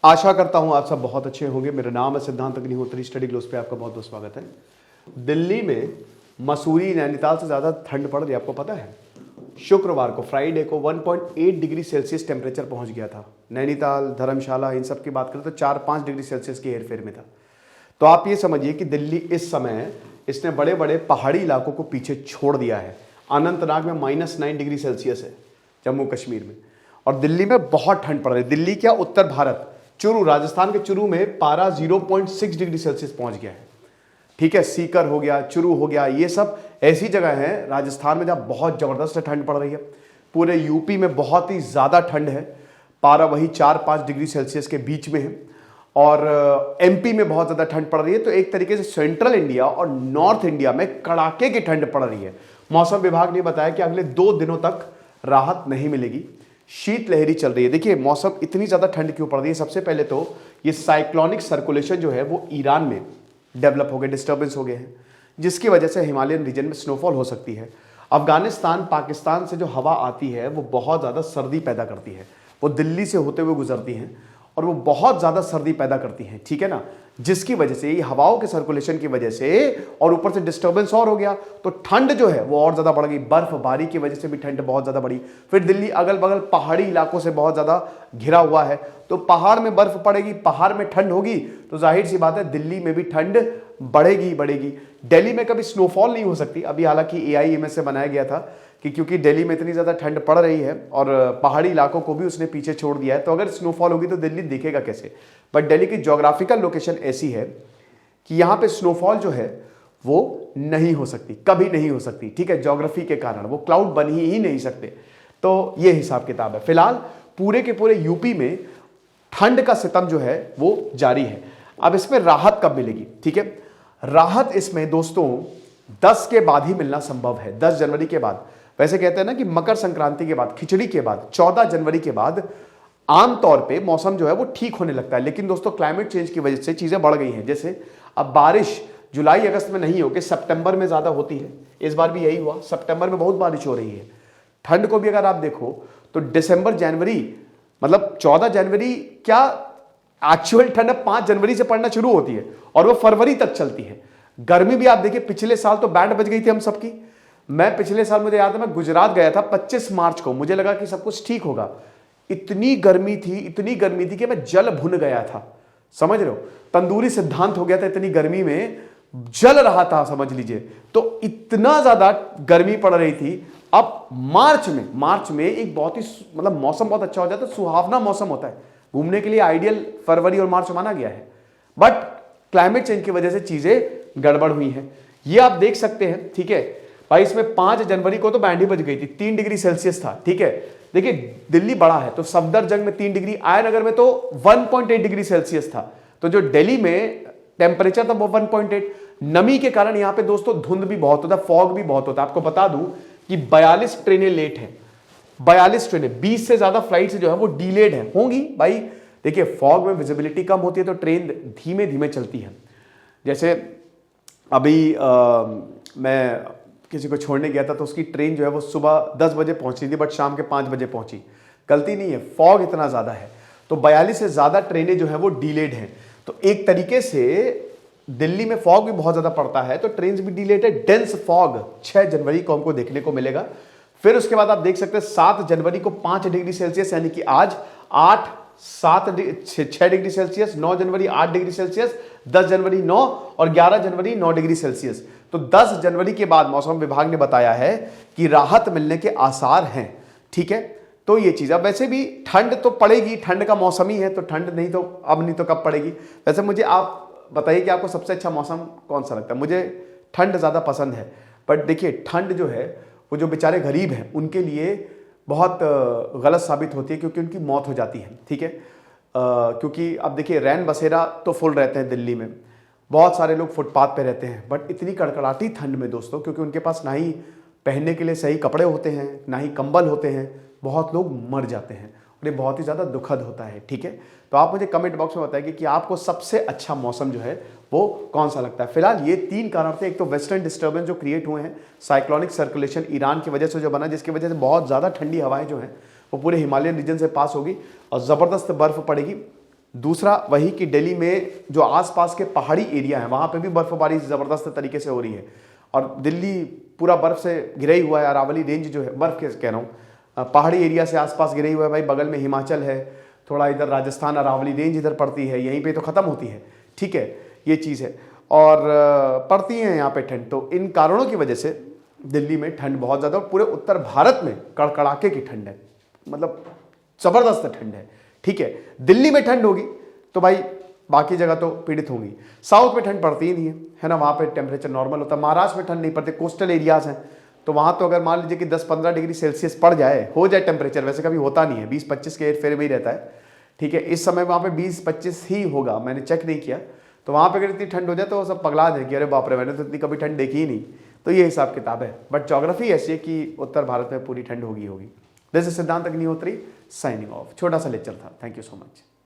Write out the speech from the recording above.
आशा करता हूं आप सब बहुत अच्छे होंगे। मेरा नाम है सिद्धांत अग्निहोत्री, स्टडी ग्लोस पे आपका बहुत बहुत स्वागत है। दिल्ली में मसूरी नैनीताल से ज़्यादा ठंड पड़ रही है, आपको पता है। शुक्रवार को फ्राइडे को 1.8 डिग्री सेल्सियस टेम्परेचर पहुंच गया था। नैनीताल, धर्मशाला, इन सब की बात करें तो 4-5 डिग्री सेल्सियस की हेरफेर में था। तो आप ये समझिए कि दिल्ली इस समय इसने बड़े बड़े पहाड़ी इलाकों को पीछे छोड़ दिया है। अनंतनाग में -9 डिग्री सेल्सियस है, जम्मू कश्मीर में, और दिल्ली में बहुत ठंड पड़ रही है। दिल्ली क्या, उत्तर भारत, चुरू, राजस्थान के चुरू में पारा 0.6 डिग्री सेल्सियस पहुंच गया है। ठीक है, सीकर हो गया, चुरू हो गया, ये सब ऐसी जगह है राजस्थान में जहां बहुत जबरदस्त ठंड पड़ रही है। पूरे यूपी में बहुत ही ज्यादा ठंड है, पारा वही 4-5 डिग्री सेल्सियस के बीच में है। और एमपी में बहुत ज्यादा ठंड पड़ रही है। तो एक तरीके से सेंट्रल इंडिया और नॉर्थ इंडिया में कड़ाके की ठंड पड़ रही है। मौसम विभाग ने बताया कि अगले 2 दिनों तक राहत नहीं मिलेगी, शीतलहरी चल रही है। देखिए मौसम इतनी ज्यादा ठंड क्यों पड़ रही है। सबसे पहले तो ये साइक्लोनिक सर्कुलेशन जो है वो ईरान में डेवलप हो गए, डिस्टर्बेंस हो गए हैं, जिसकी वजह से हिमालयन रीजन में स्नोफॉल हो सकती है। अफगानिस्तान, पाकिस्तान से जो हवा आती है वो बहुत ज़्यादा सर्दी पैदा करती है। वो दिल्ली से होते हुए गुजरती हैं और वो बहुत ज़्यादा सर्दी पैदा करती हैं, ठीक है ना। जिसकी वजह से ये हवाओं के सर्कुलेशन की वजह से और ऊपर से डिस्टर्बेंस और हो गया तो ठंड जो है वो और ज़्यादा बढ़ गई। बर्फबारी की वजह से भी ठंड बहुत ज़्यादा बढ़ी। फिर दिल्ली अगल बगल पहाड़ी इलाकों से बहुत ज़्यादा घिरा हुआ है, तो पहाड़ में बर्फ पड़ेगी, पहाड़ में ठंड होगी, तो जाहिर सी बात है दिल्ली में भी ठंड बढ़ेगी। दिल्ली में कभी स्नोफॉल नहीं हो सकती। अभी हालांकि AIMS से बनाया गया था कि क्योंकि दिल्ली में इतनी ज़्यादा ठंड पड़ रही है और पहाड़ी इलाकों को भी उसने पीछे छोड़ दिया है, तो अगर स्नोफॉल होगी तो दिल्ली दिखेगा कैसे। बट दिल्ली की ज्योग्राफिकल लोकेशन ऐसी है कि यहाँ पे स्नोफॉल जो है वो नहीं हो सकती, कभी नहीं हो सकती, ठीक है। ज्योग्राफी के कारण वो क्लाउड बन ही नहीं सकते। तो ये हिसाब किताब है। फिलहाल पूरे के पूरे यूपी में ठंड का सितम जो है वो जारी है। अब इसमें राहत कब मिलेगी, ठीक है। राहत इसमें दोस्तों 10 के बाद ही मिलना संभव है, 10 जनवरी के बाद। वैसे कहते हैं ना कि मकर संक्रांति के बाद, खिचड़ी के बाद, 14 जनवरी के बाद आमतौर पे मौसम जो है वो ठीक होने लगता है। लेकिन दोस्तों क्लाइमेट चेंज की वजह से चीजें बढ़ गई हैं। जैसे अब बारिश जुलाई अगस्त में नहीं होगी, सितंबर में ज्यादा होती है। इस बार भी यही हुआ, सितंबर में बहुत बारिश हो रही है। ठंड को भी अगर आप देखो तो दिसंबर जनवरी, मतलब 14 जनवरी क्या एक्चुअल ठंड 5 जनवरी से पड़ना शुरू होती है और वो फरवरी तक चलती है। गर्मी भी आप देखिए, पिछले साल तो बैंड बज गई थी हम सबकी। मैं पिछले साल, मुझे याद है, मैं गुजरात गया था 25 मार्च को। मुझे लगा कि सब कुछ ठीक होगा। इतनी गर्मी थी कि मैं जल भुन गया था, समझ रहे हो। तंदूरी सिद्धांत हो गया था, इतनी गर्मी में जल रहा था, समझ लीजिए। तो इतना ज्यादा गर्मी पड़ रही थी। अब मार्च में एक बहुत ही मतलब मौसम बहुत अच्छा हो जाता है, सुहावना मौसम होता है घूमने के लिए। आइडियल फरवरी और मार्च माना गया है। बट क्लाइमेट चेंज की वजह से चीजें गड़बड़ हुई हैं, ये आप देख सकते हैं, ठीक है भाई। इसमें 5 जनवरी को तो बैंड ही बज गई थी, 3 डिग्री सेल्सियस था, ठीक है। देखिए दिल्ली बड़ा है तो सफदरजंग में 3 डिग्री, आयनगर में तो 1.8 डिग्री सेल्सियस था। तो जो दिल्ली में टेम्परेचर था वो 1.8। नमी के कारण यहां पे दोस्तों धुंध भी बहुत होता है, फॉग भी बहुत होता है। आपको बता दूं कि 42 ट्रेनें लेट हैं, 42 ट्रेनें, 20 से ज्यादा फ्लाइट जो है वो डिलेड है, होंगी भाई। देखिए फॉग में विजिबिलिटी कम होती है तो ट्रेन धीमे धीमे चलती है। जैसे अभी मैं किसी को छोड़ने गया था तो उसकी ट्रेन जो है वो सुबह 10 बजे पहुंची थी, बट शाम के 5 बजे पहुंची। गलती नहीं है, फॉग इतना ज्यादा है। तो 42 से ज्यादा ट्रेनें जो है वो डिलेड हैं। तो एक तरीके से दिल्ली में फॉग भी बहुत ज्यादा पड़ता है तो ट्रेन भी डिलेड है। डेंस फॉग 6 जनवरी को हमको देखने को मिलेगा। फिर उसके बाद आप देख सकते हैं 7 जनवरी को 5 डिग्री सेल्सियस, यानी कि आज 6 डिग्री सेल्सियस, 9 जनवरी 8 डिग्री सेल्सियस, 10 जनवरी 9 और 11 जनवरी 9 डिग्री सेल्सियस। तो 10 जनवरी के बाद मौसम विभाग ने बताया है कि राहत मिलने के आसार हैं, ठीक है। तो ये चीज, अब वैसे भी ठंड तो पड़ेगी, ठंड का मौसम ही है, तो ठंड नहीं तो अब नहीं तो कब पड़ेगी। वैसे मुझे आप बताइए कि आपको सबसे अच्छा मौसम कौन सा लगता है। मुझे ठंड ज्यादा पसंद है। बट देखिए ठंड जो है वो जो बेचारे गरीब हैं उनके लिए बहुत गलत साबित होती है, क्योंकि उनकी मौत हो जाती है, ठीक है। क्योंकि अब देखिए रैन बसेरा तो फुल रहते हैं दिल्ली में, बहुत सारे लोग फुटपाथ पे रहते हैं। बट इतनी कड़कड़ाती ठंड में दोस्तों, क्योंकि उनके पास ना ही पहनने के लिए सही कपड़े होते हैं, ना ही कंबल होते हैं, बहुत लोग मर जाते हैं और ये बहुत ही ज़्यादा दुखद होता है, ठीक है। तो आप मुझे कमेंट बॉक्स में बताइए कि आपको सबसे अच्छा मौसम जो है वो कौन सा लगता है। फिलहाल ये 3 कारण थे। एक तो वेस्टर्न डिस्टर्बेंस जो क्रिएट हुए हैं, साइक्लोनिक सर्कुलेशन ईरान की वजह से जो बना, जिसकी वजह से बहुत ज़्यादा ठंडी हवाएं जो हैं वो पूरे हिमालयन रीजन से पास होगी और ज़बरदस्त बर्फ पड़ेगी। दूसरा वही कि दिल्ली में जो आसपास के पहाड़ी एरिया है वहाँ पे भी बर्फबारी ज़बरदस्त तरीके से हो रही है, और दिल्ली पूरा बर्फ से घिरा ही हुआ है। अरावली रेंज जो है, बर्फ के कह रहा हूँ, पहाड़ी एरिया से आसपास घिरा ही हुआ है भाई। बगल में हिमाचल है, थोड़ा इधर राजस्थान, अरावली रेंज इधर पड़ती है, यहीं पे तो ख़त्म होती है, ठीक है, ये चीज़ है। और पड़ती है यहाँ पे ठंड। तो इन कारणों की वजह से दिल्ली में ठंड बहुत ज़्यादा, और पूरे उत्तर भारत में कड़कड़ाके की ठंड है, मतलब ज़बरदस्त ठंड है, ठीक है। दिल्ली में ठंड होगी तो भाई बाकी जगह तो पीड़ित होंगी। साउथ में ठंड पड़ती ही नहीं है ना, वहाँ पे टेम्परेचर नॉर्मल होता है। महाराष्ट्र में ठंड नहीं पड़ती, कोस्टल एरियाज़ हैं, तो वहाँ तो अगर मान लीजिए कि 10-15 डिग्री सेल्सियस पड़ जाए, हो जाए टेम्परेचर, वैसे कभी होता नहीं है, 20-25 के फेर में ही रहता है, ठीक है। इस समय वहाँ पे 20-25 ही होगा, मैंने चेक नहीं किया। तो वहाँ पे अगर इतनी ठंड हो जाए तो वो सब पगला जाए कि अरे बाप रे, मैंने तो इतनी कभी ठंड देखी ही नहीं। तो ये हिसाब किताब है, बट ज्योग्राफी ऐसी है कि उत्तर भारत में पूरी ठंड होगी। दिस इज सिद्धांत अग्निहोत्री साइनिंग ऑफ। छोटा सा लेक्चर था, थैंक यू सो मच।